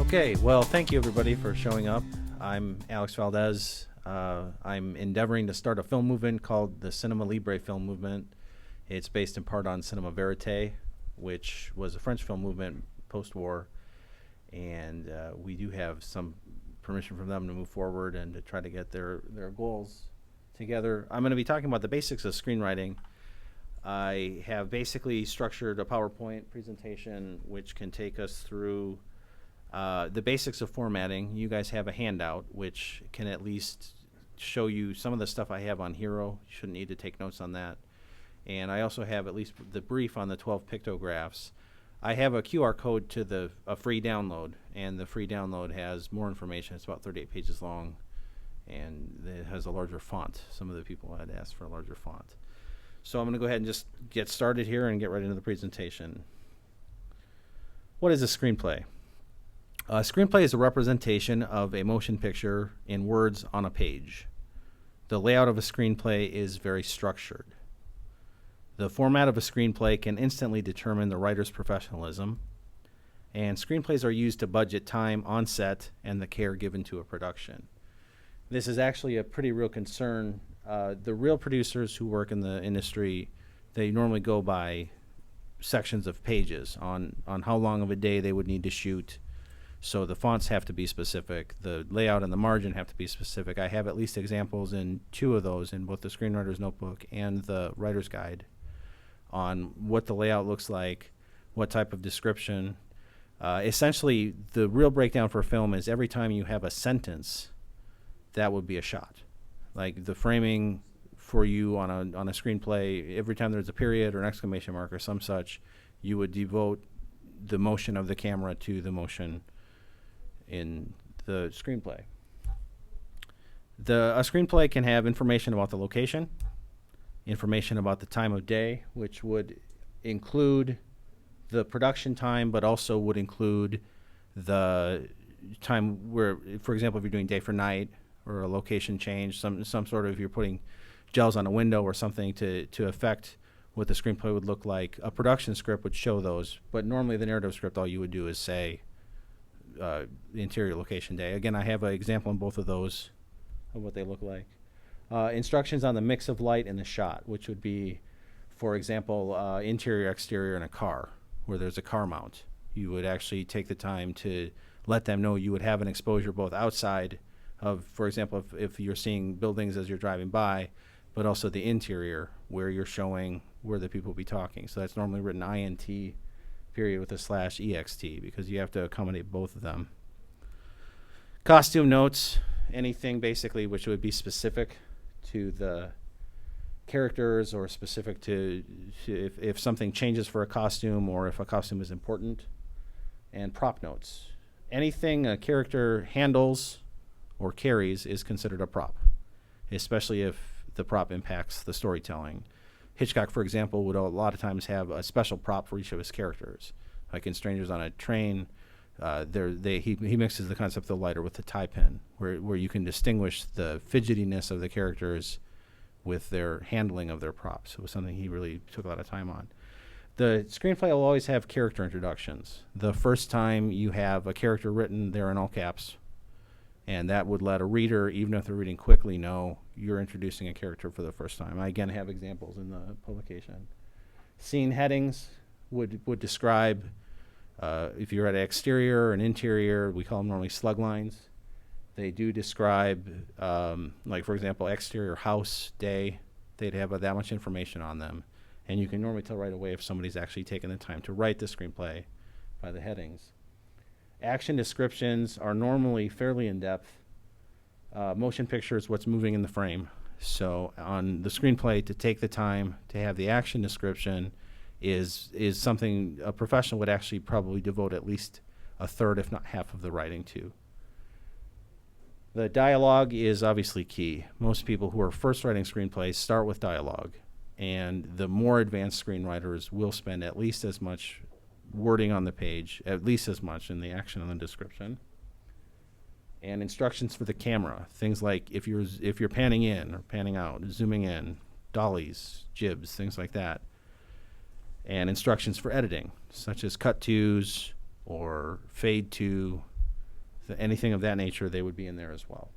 Okay, well, thank you everybody for showing up. I'm Alex Valdez. I'm endeavoring to start a film movement called the Cinema Libre film movement. It's based in part on Cinema Verite, which was a French film movement post-war, and we do have some permission from them to move forward and to try to get their goals together. I'm going to be talking about the basics of screenwriting. I have basically structured a PowerPoint presentation which can take us through the basics of formatting. You guys have a handout which can at least show you some of the stuff I have on Hero. You shouldn't need to take notes on that. And I also have at least the brief on the 12 pictographs. I have a QR code to a free download, and the free download has more information. It's about 38 pages long, and it has a larger font. Some of the people had asked for a larger font. So I'm going to go ahead and just get started here and get right into the presentation. What is a screenplay? A screenplay is a representation of a motion picture in words on a page. The layout of a screenplay is very structured. The format of a screenplay can instantly determine the writer's professionalism, and screenplays are used to budget time on set and the care given to a production. This is actually a pretty real concern. The real producers who work in the industry, they normally go by sections of pages on how long of a day they would need to shoot. So the fonts have to be specific. The layout and the margin have to be specific. I have at least examples in 2 of those in both the Screenwriter's Notebook and the Writer's Guide on what the layout looks like, what type of description. Essentially, the real breakdown for film is every time you have a sentence, that would be a shot. Like the framing for you on a screenplay, every time there's a period or an exclamation mark or some such, you would devote the motion of the camera to the motion in the screenplay. A screenplay can have information about the location, information about the time of day, which would include the production time, but also would include the time where, for example, if you're doing day for night or a location change, some sort of, you're putting gels on a window or something to affect what the screenplay would look like. A production script would show those, but normally the narrative script, all you would do is say interior location day. Again, I have an example in both of those of what they look like. Instructions on the mix of light in the shot, which would be, for example, interior, exterior in a car, where there's a car mount. You would actually take the time to let them know you would have an exposure both outside of, for example, if you're seeing buildings as you're driving by, but also the interior where you're showing where the people will be talking. So that's normally written INT period with a /EXT because you have to accommodate both of them. Costume notes, anything basically which would be specific to the characters or specific to if something changes for a costume or if a costume is important. And prop notes. Anything a character handles or carries is considered a prop, especially if the prop impacts the storytelling. Hitchcock, for example, would a lot of times have a special prop for each of his characters. Like in Strangers on a Train, he mixes the concept of the lighter with the tie pin, where you can distinguish the fidgetiness of the characters with their handling of their props. It was something he really took a lot of time on. The screenplay will always have character introductions. The first time you have a character written, they're in all caps. And that would let a reader, even if they're reading quickly, know you're introducing a character for the first time. I, again, have examples in the publication. Scene headings would describe, if you're at an exterior or an interior, we call them normally slug lines. They do describe, like, for example, exterior house, day. They'd have that much information on them. And you can normally tell right away if somebody's actually taken the time to write the screenplay by the headings. Action descriptions are normally fairly in-depth. Motion picture is what's moving in the frame. So on the screenplay, to take the time to have the action description is something a professional would actually probably devote at least a third, if not half, of the writing to. The dialogue is obviously key. Most people who are first writing screenplays start with dialogue, and the more advanced screenwriters will spend at least as much wording on the page, at least as much in the action and the description. And instructions for the camera, things like if you're panning in or panning out, zooming in, dollies, jibs, things like that. And instructions for editing, such as cut tos or fade to, anything of that nature, they would be in there as well.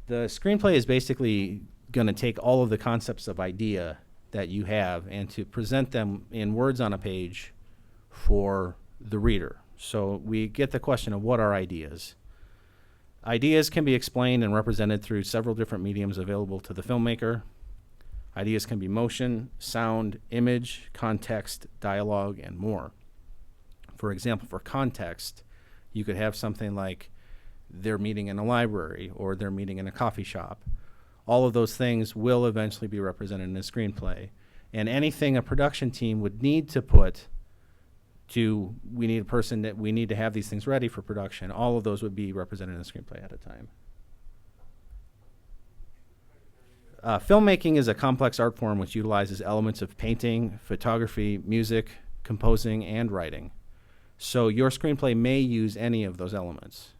The screenplay is basically going to take all of the concepts of idea that you have and to present them in words on a page for the reader. So we get the question of what are ideas? Ideas can be explained and represented through several different mediums available to the filmmaker. Ideas can be motion, sound, image, context, dialogue, and more. For example, for context, you could have something like they're meeting in a library or they're meeting in a coffee shop. All of those things will eventually be represented in a screenplay. And anything a production team would need to put to, we need a person that we need to have these things ready for production, all of those would be represented in a screenplay at a time. Filmmaking is a complex art form which utilizes elements of painting, photography, music, composing, and writing. So your screenplay may use any of those elements.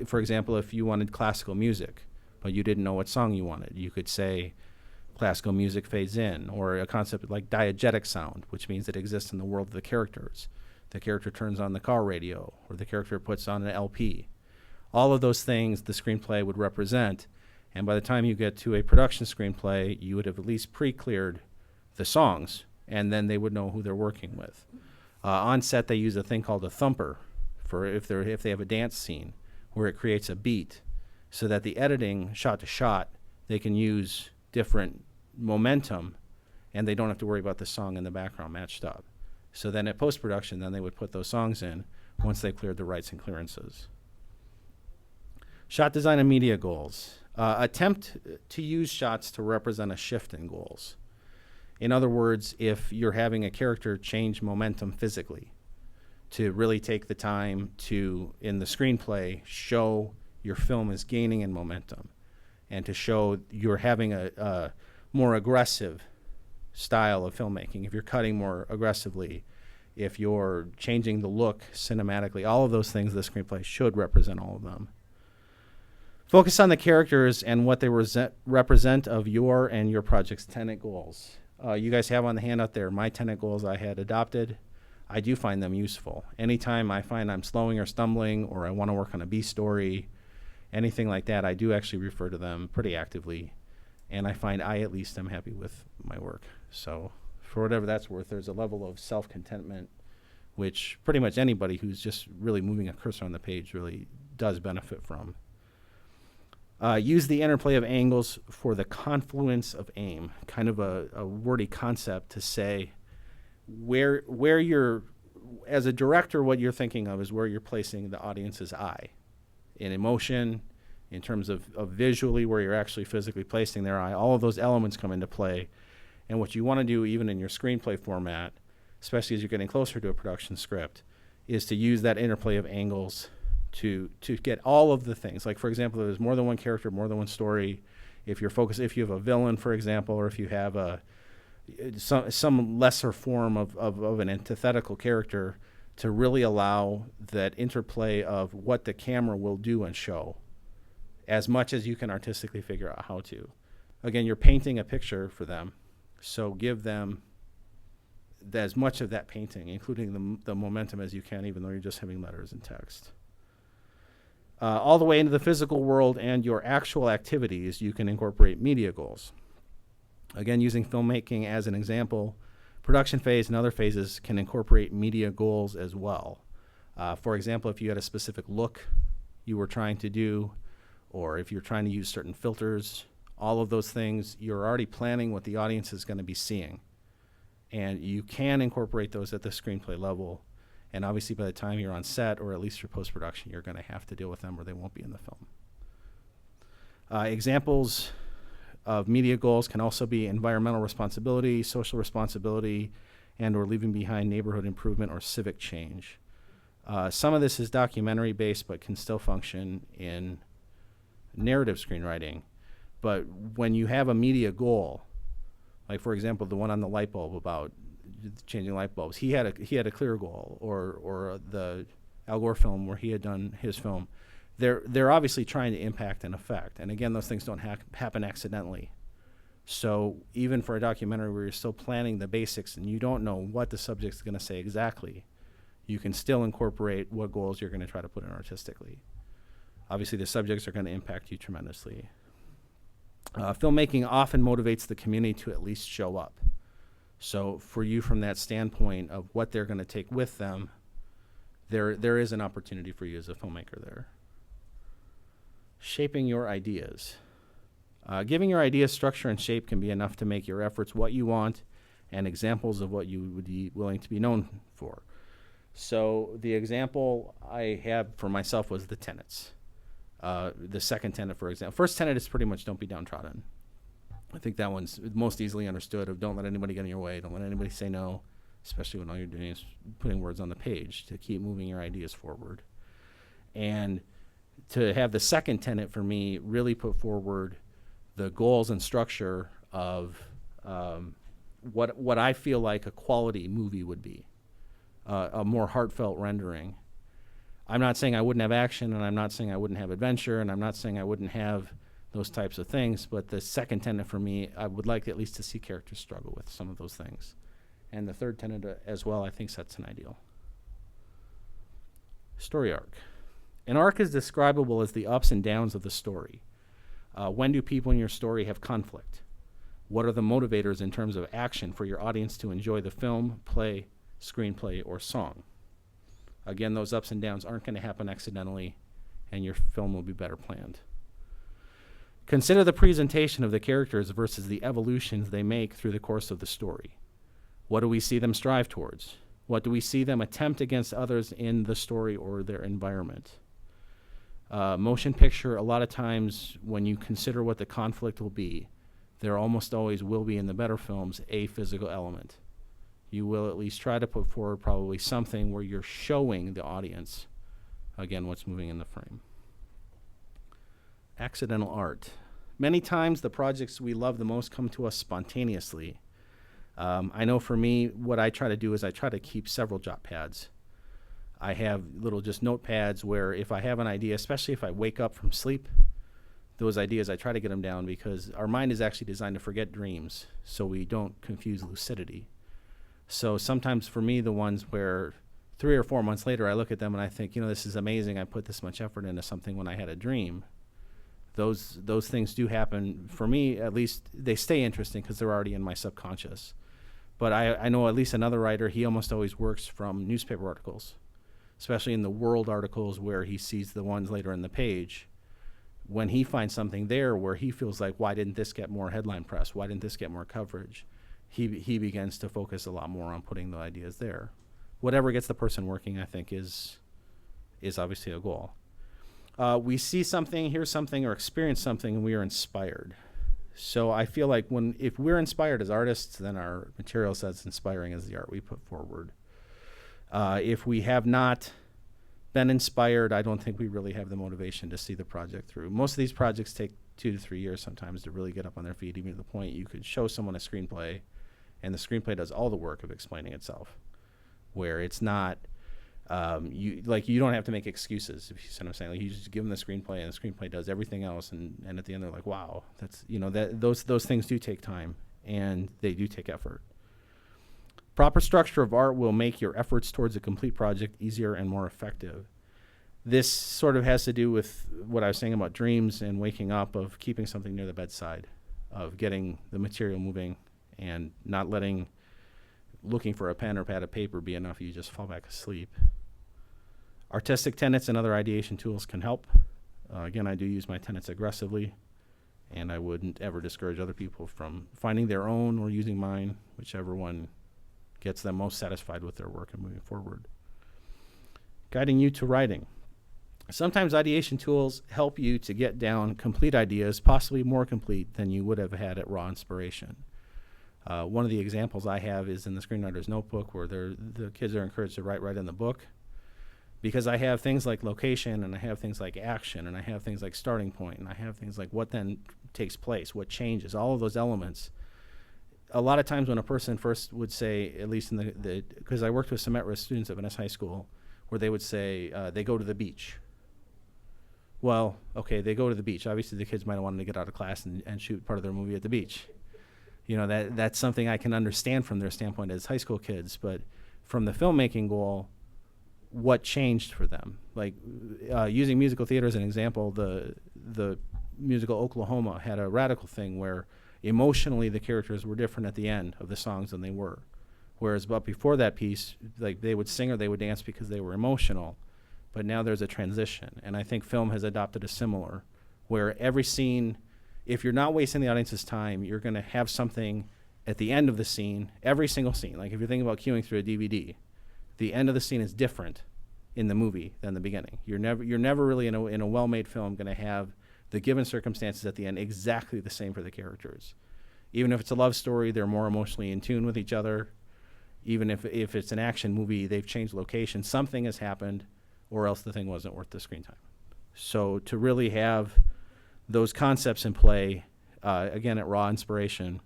For example, if you wanted classical music, but you didn't know what song you wanted, you could say classical music fades in, or a concept like diegetic sound, which means it exists in the world of the characters. The character turns on the car radio, or the character puts on an LP. All of those things the screenplay would represent, and by the time you get to a production screenplay, you would have at least pre-cleared the songs, and then they would know who they're working with. On set, they use a thing called a thumper for if they have a dance scene where it creates a beat, so that the editing, shot to shot, they can use different momentum, and they don't have to worry about the song in the background matched up. So then at post-production, then they would put those songs in once they cleared the rights and clearances. Shot design and media goals. Attempt to use shots to represent a shift in goals. In other words, if you're having a character change momentum physically, to really take the time to, in the screenplay, show your film is gaining in momentum, and to show you're having a more aggressive style of filmmaking. If you're cutting more aggressively, if you're changing the look cinematically, all of those things the screenplay should represent all of them. Focus on the characters and what they represent of your and your project's tenant goals. You guys have on the handout there my tenant goals I had adopted. I do find them useful. Anytime I find I'm slowing or stumbling, or I want to work on a B story, anything like that, I do actually refer to them pretty actively, and I find I at least am happy with my work. So for whatever that's worth, there's a level of self-contentment which pretty much anybody who's just really moving a cursor on the page really does benefit from. Use the interplay of angles for the confluence of aim, kind of a wordy concept to say where you're, as a director, what you're thinking of is where you're placing the audience's eye in emotion, in terms of visually where you're actually physically placing their eye. All of those elements come into play. And what you want to do, even in your screenplay format, especially as you're getting closer to a production script, is to use that interplay of angles to get all of the things. Like, for example, there's more than one character, more than one story. If you're focused, if you have a villain, for example, or if you have some lesser form of an antithetical character, to really allow that interplay of what the camera will do and show as much as you can artistically figure out how to. Again, you're painting a picture for them, so give them as much of that painting, including the momentum as you can, even though you're just having letters and text. All the way into the physical world and your actual activities, you can incorporate media goals. Again, using filmmaking as an example, production phase and other phases can incorporate media goals as well. For example, if you had a specific look you were trying to do, or if you're trying to use certain filters, all of those things, you're already planning what the audience is going to be seeing. And you can incorporate those at the screenplay level. And obviously by the time you're on set, or at least for post-production, you're going to have to deal with them or they won't be in the film. Examples of media goals can also be environmental responsibility, social responsibility, and or leaving behind neighborhood improvement or civic change. Some of this is documentary based but can still function in narrative screenwriting. But when you have a media goal, like for example the one on the light bulb about changing light bulbs, he had a clear goal, or the Al Gore film where he had done his film. They're obviously trying to impact and affect, and again, those things don't happen accidentally. So even for a documentary where you're still planning the basics and you don't know what the subject's going to say exactly, you can still incorporate what goals you're going to try to put in artistically. Obviously, the subjects are going to impact you tremendously. Filmmaking often motivates the community to at least show up. So for you, from that standpoint of what they're going to take with them, there is an opportunity for you as a filmmaker there. Shaping your ideas. Giving your ideas structure and shape can be enough to make your efforts what you want and examples of what you would be willing to be known for. So the example I have for myself was the Tenants. The second tenet, for example. First tenet is pretty much don't be downtrodden. I think that one's most easily understood of don't let anybody get in your way, don't let anybody say no, especially when all you're doing is putting words on the page to keep moving your ideas forward. And to have the second tenet for me really put forward the goals and structure of what I feel like a quality movie would be, a more heartfelt rendering. I'm not saying I wouldn't have action, and I'm not saying I wouldn't have adventure, and I'm not saying I wouldn't have those types of things, but the second tenet for me, I would like at least to see characters struggle with some of those things. And the third tenet as well, I think, sets an ideal. Story arc. An arc is describable as the ups and downs of the story. When do people in your story have conflict? What are the motivators in terms of action for your audience to enjoy the film, play, screenplay, or song? Again, those ups and downs aren't going to happen accidentally, and your film will be better planned. Consider the presentation of the characters versus the evolutions they make through the course of the story. What do we see them strive towards? What do we see them attempt against others in the story or their environment? Motion picture, a lot of times when you consider what the conflict will be, there almost always will be in the better films a physical element. You will at least try to put forward probably something where you're showing the audience, again, what's moving in the frame. Accidental art. Many times the projects we love the most come to us spontaneously. I know for me, what I try to do is I try to keep several jot pads. I have little just notepads where if I have an idea, especially if I wake up from sleep, those ideas, I try to get them down because our mind is actually designed to forget dreams, so we don't confuse lucidity. So sometimes for me, the ones where 3 or 4 months later, I look at them and I think, this is amazing. I put this much effort into something when I had a dream. Those things do happen. For me, at least, they stay interesting because they're already in my subconscious. But I know at least another writer, he almost always works from newspaper articles, especially in the world articles where he sees the ones later in the page. When he finds something there where he feels like, why didn't this get more headline press? Why didn't this get more coverage? He begins to focus a lot more on putting the ideas there. Whatever gets the person working, I think, is obviously a goal. We see something, hear something, or experience something, and we are inspired. So I feel like if we're inspired as artists, then our material says inspiring as the art we put forward. If we have not been inspired, I don't think we really have the motivation to see the project through. Most of these projects take 2 to 3 years sometimes to really get up on their feet, even to the point you could show someone a screenplay, and the screenplay does all the work of explaining itself, where it's not, you don't have to make excuses, if you see what I'm saying. Like, you just give them the screenplay, and the screenplay does everything else, and at the end they're like, wow, that's, those things do take time, and they do take effort. Proper structure of art will make your efforts towards a complete project easier and more effective. This sort of has to do with what I was saying about dreams and waking up, of keeping something near the bedside, of getting the material moving and not looking for a pen or pad of paper be enough, you just fall back asleep. Artistic tenets and other ideation tools can help. Again, I do use my tenets aggressively, and I wouldn't ever discourage other people from finding their own or using mine, whichever one gets them most satisfied with their work and moving forward. Guiding you to writing. Sometimes ideation tools help you to get down complete ideas, possibly more complete than you would have had at raw inspiration. One of the examples I have is in the Screenwriter's Notebook, where the kids are encouraged to write right in the book, because I have things like location, and I have things like action, and I have things like starting point, and I have things like what then takes place, what changes, all of those elements. A lot of times when a person first would say, at least in because I worked with some at-risk students at Venice High School, where they would say they go to the beach. Well, okay, they go to the beach. Obviously, the kids might have wanted to get out of class and shoot part of their movie at the beach. That's something I can understand from their standpoint as high school kids. But from the filmmaking goal, what changed for them. Like using musical theater as an example, the musical Oklahoma had a radical thing where emotionally the characters were different at the end of the songs than they were. Whereas but before that piece, like they would sing or they would dance because they were emotional. But now there's a transition. And I think film has adopted a similar, where every scene, if you're not wasting the audience's time, you're going to have something at the end of the scene, every single scene. Like if you're thinking about queuing through a DVD, the end of the scene is different in the movie than the beginning. You're never really in a well-made film going to have the given circumstances at the end exactly the same for the characters. Even if it's a love story, they're more emotionally in tune with each other. Even if it's an action movie, they've changed location. Something has happened, or else the thing wasn't worth the screen time. So to really have those concepts in play, again, at raw inspiration,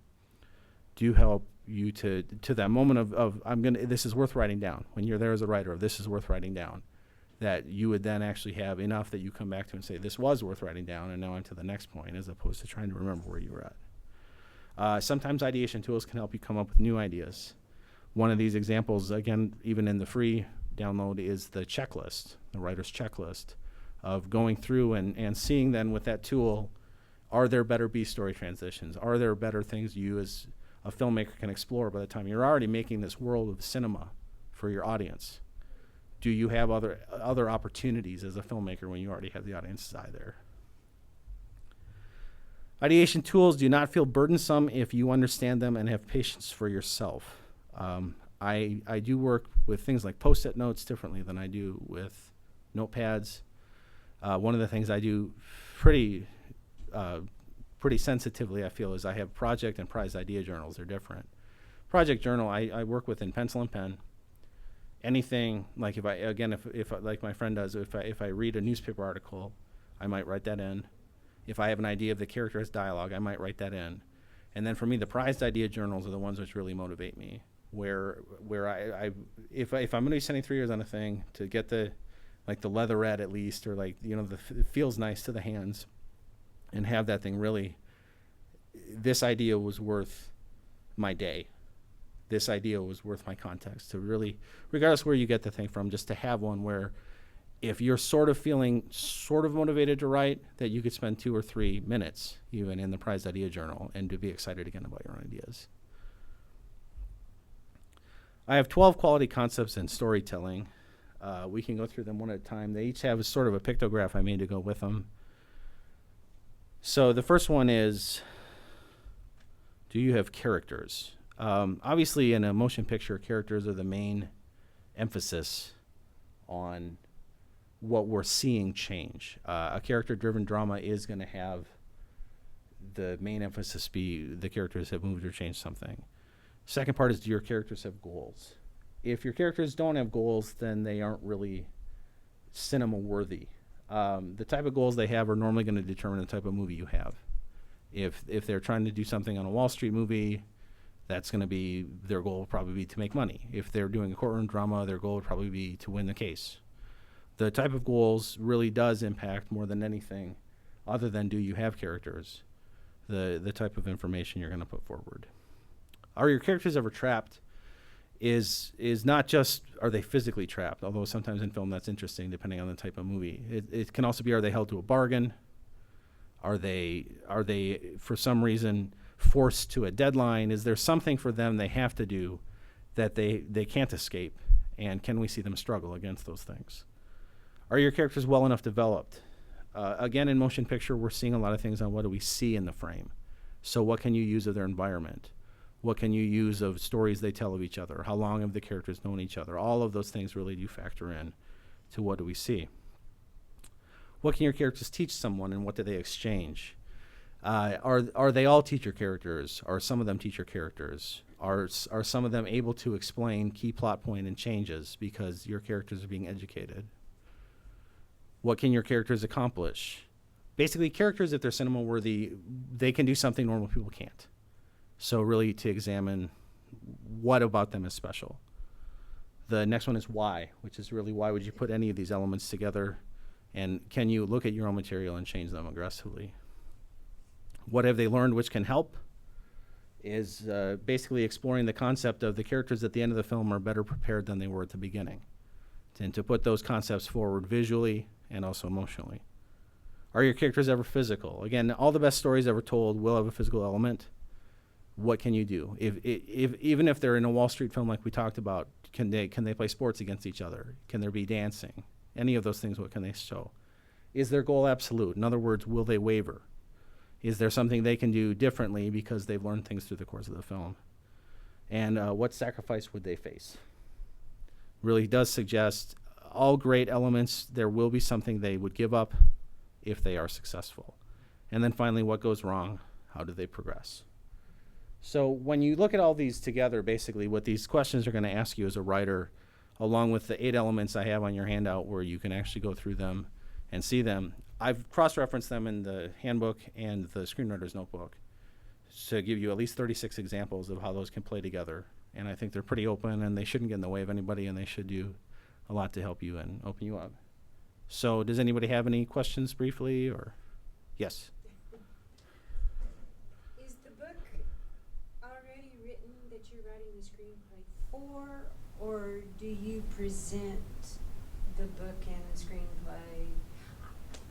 do help you to that moment of this is worth writing down. When you're there as a writer of this is worth writing down, that you would then actually have enough that you come back to and say, this was worth writing down, and now I'm to the next point, as opposed to trying to remember where you were at. Sometimes ideation tools can help you come up with new ideas. One of these examples, again, even in the free download, is the checklist, the writer's checklist, of going through and seeing then with that tool, are there better B-story transitions? Are there better things you as a filmmaker can explore by the time you're already making this world of cinema for your audience? Do you have other opportunities as a filmmaker when you already have the audience's eye there? Ideation tools do not feel burdensome if you understand them and have patience for yourself. I do work with things like Post-it notes differently than I do with notepads. One of the things I do pretty sensitively, I feel, is I have project and prize idea journals. They're different. Project journal, I work with in pencil and pen. Anything, like if like my friend does, if I read a newspaper article, I might write that in. If I have an idea of the character as dialogue, I might write that in. And then for me, the prized idea journals are the ones which really motivate me. Where if I'm going to be spending 3 years on a thing, to get the leatherette at least, or it feels nice to the hands, and have that thing really, this idea was worth my day. This idea was worth my context. To really, regardless where you get the thing from, just to have one where if you're sort of feeling sort of motivated to write, that you could spend 2 or 3 minutes even in the prized idea journal and to be excited again about your own ideas. I have 12 quality concepts in storytelling. We can go through them one at a time. They each have a sort of a pictograph I made to go with them. So the first one is, do you have characters? Obviously, in a motion picture, characters are the main emphasis on what we're seeing change. A character-driven drama is going to have the main emphasis be the characters have moved or changed something. Second part is, do your characters have goals? If your characters don't have goals, then they aren't really cinema-worthy. The type of goals they have are normally going to determine the type of movie you have. If they're trying to do something on a Wall Street movie, that's going to be, their goal will probably be to make money. If they're doing a courtroom drama, their goal would probably be to win the case. The type of goals really does impact more than anything, other than do you have characters, the type of information you're going to put forward. Are your characters ever trapped? Is not just are they physically trapped, although sometimes in film that's interesting depending on the type of movie. It can also be, are they held to a bargain? Are they for some reason forced to a deadline? Is there something for them they have to do that they can't escape? And can we see them struggle against those things? Are your characters well enough developed? Again, in motion picture, we're seeing a lot of things on what do we see in the frame. So what can you use of their environment? What can you use of stories they tell of each other? How long have the characters known each other? All of those things really do factor in to what do we see. What can your characters teach someone, and what do they exchange? Are they all teacher characters? Are some of them teacher characters? Are some of them able to explain key plot point and changes because your characters are being educated? What can your characters accomplish? Basically, characters, if they're cinema worthy, they can do something normal people can't. So really to examine what about them is special. The next one is why, which is really why would you put any of these elements together, and can you look at your own material and change them aggressively? What have they learned which can help is basically exploring the concept of the characters at the end of the film are better prepared than they were at the beginning. and to put those concepts forward visually and also emotionally. Are your characters ever physical? Again, all the best stories ever told will have a physical element. What can you do? Even if they're in a Wall Street film like we talked about, can they play sports against each other? Can there be dancing? Any of those things, what can they show? Is their goal absolute? In other words, will they waver? Is there something they can do differently because they've learned things through the course of the film? And what sacrifice would they face? Really does suggest all great elements, there will be something they would give up if they are successful. And then finally, what goes wrong? How do they progress? So when you look at all these together, basically what these questions are going to ask you as a writer, along with the 8 elements I have on your handout where you can actually go through them and see them. I've cross-referenced them in the handbook and the Screenwriter's Notebook to give you at least 36 examples of how those can play together. And I think they're pretty open, and they shouldn't get in the way of anybody, and they should do a lot to help you and open you up. So does anybody have any questions briefly, or? Yes? Is the book already written that you're writing the screenplay for, or do you present the book and the screenplay?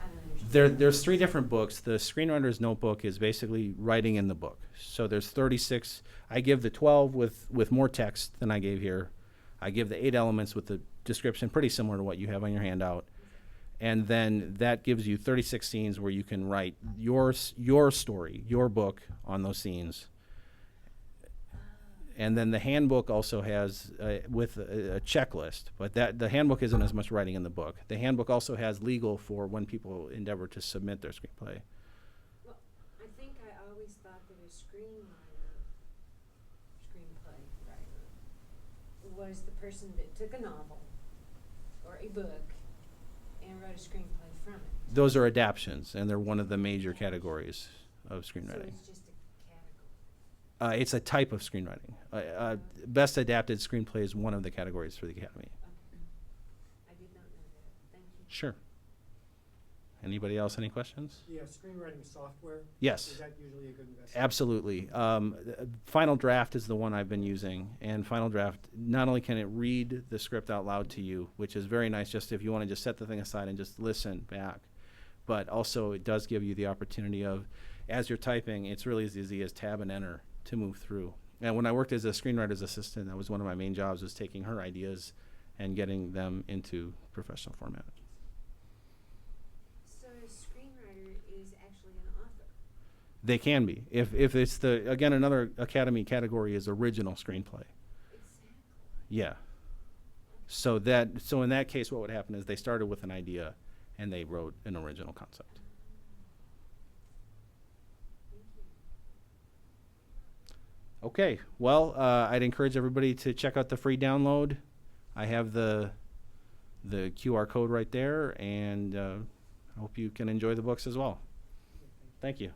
I don't understand. There's 3 different books. The Screenwriter's Notebook is basically writing in the book. So there's 36. I give the 12 with more text than I gave here. I give the 8 elements with the description pretty similar to what you have on your handout. And then that gives you 36 scenes where you can write your story, your book on those scenes. And then the handbook also has with a checklist, but the handbook isn't as much writing in the book. The handbook also has legal for when people endeavor to submit their screenplay. Well, I think I always thought that a screenplay writer, was the person that took a novel or a book and wrote a screenplay from it. Those are adaptions, and they're one of the major categories of screenwriting. So it's just a category. It's a type of screenwriting. Best adapted screenplay is one of the categories for the Academy. Okay. I did not know that. Thank you. Sure. Anybody else, any questions? Yeah, screenwriting software. Yes. Is that usually a good investment? Absolutely. Final Draft is the one I've been using, and Final Draft, not only can it read the script out loud to you, which is very nice just if you want to just set the thing aside and just listen back, but also it does give you the opportunity of, as you're typing, it's really as easy as tab and enter to move through. And when I worked as a screenwriter's assistant, that was one of my main jobs, was taking her ideas and getting them into professional format. So a screenwriter is actually an author. They can be. If it's the, again, another Academy category is original screenplay. Exactly. Yeah. So in that case, what would happen is they started with an idea and they wrote an original concept. Thank you. Okay. Well, I'd encourage everybody to check out the free download. I have the QR code right there, and I hope you can enjoy the books as well. Thank you.